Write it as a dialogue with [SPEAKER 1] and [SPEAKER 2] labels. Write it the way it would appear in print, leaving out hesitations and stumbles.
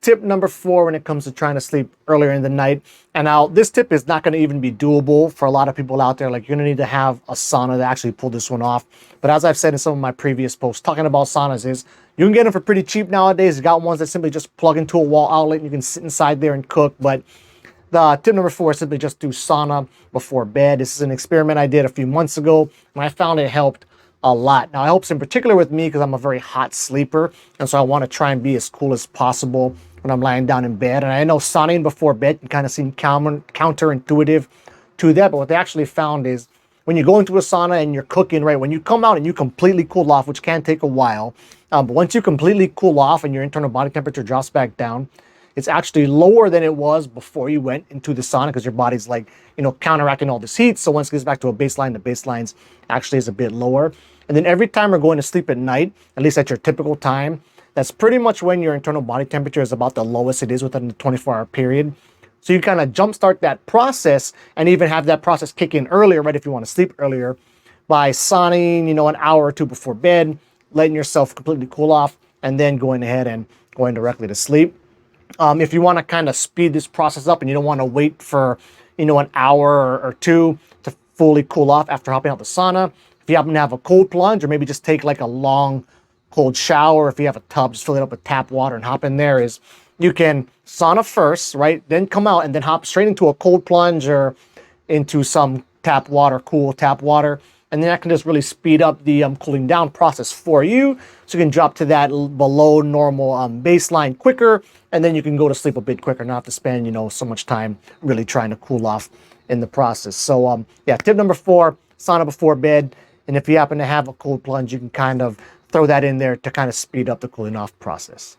[SPEAKER 1] tip number 4 when it comes to trying to sleep earlier in the night. And now this tip is not going to even be doable for a lot of people out there. Like, you're going to need to have a sauna to actually pull this one off. But as I've said in some of my previous posts talking about saunas, is you can get them for pretty cheap nowadays. You got ones that simply just plug into a wall outlet and you can sit inside there and cook. But the tip number 4 is simply just do sauna before bed. This is an experiment I did a few months ago, and I found it helped a lot. Now, it helps in particular with me because I'm a very hot sleeper, and so I want to try and be as cool as possible when I'm lying down in bed. And I know sauning before bed can kind of seem counterintuitive to that, but what they actually found is when you go into a sauna and you're cooking, right, when you come out and you completely cool off, which can take a while, but once you completely cool off and your internal body temperature drops back down, it's actually lower than it was before you went into the sauna because your body's like, counteracting all this heat. So once it gets back to a baseline, the baseline's actually is a bit lower. And then every time we're going to sleep at night, at least at your typical time, that's pretty much when your internal body temperature is about the lowest it is within the 24-hour period. So you kind of jumpstart that process and even have that process kick in earlier, right, if you want to sleep earlier, by sauning, an hour or two before bed, letting yourself completely cool off, and then going ahead and going directly to sleep. If you want to kind of speed this process up and you don't want to wait for, an hour or two to fully cool off after hopping out the sauna, if you happen to have a cold plunge, or maybe just take like a long cold shower, if you have a tub, just fill it up with tap water and hop in there, is you can sauna first, right? Then come out and then hop straight into a cold plunge or into some tap water, cool tap water. And then that can just really speed up the cooling down process for you. So you can drop to that below normal baseline quicker, and then you can go to sleep a bit quicker, not have to spend, so much time really trying to cool off in the process. So yeah, tip number 4, sauna before bed. And if you happen to have a cold plunge, you can kind of throw that in there to kind of speed up the cooling off process.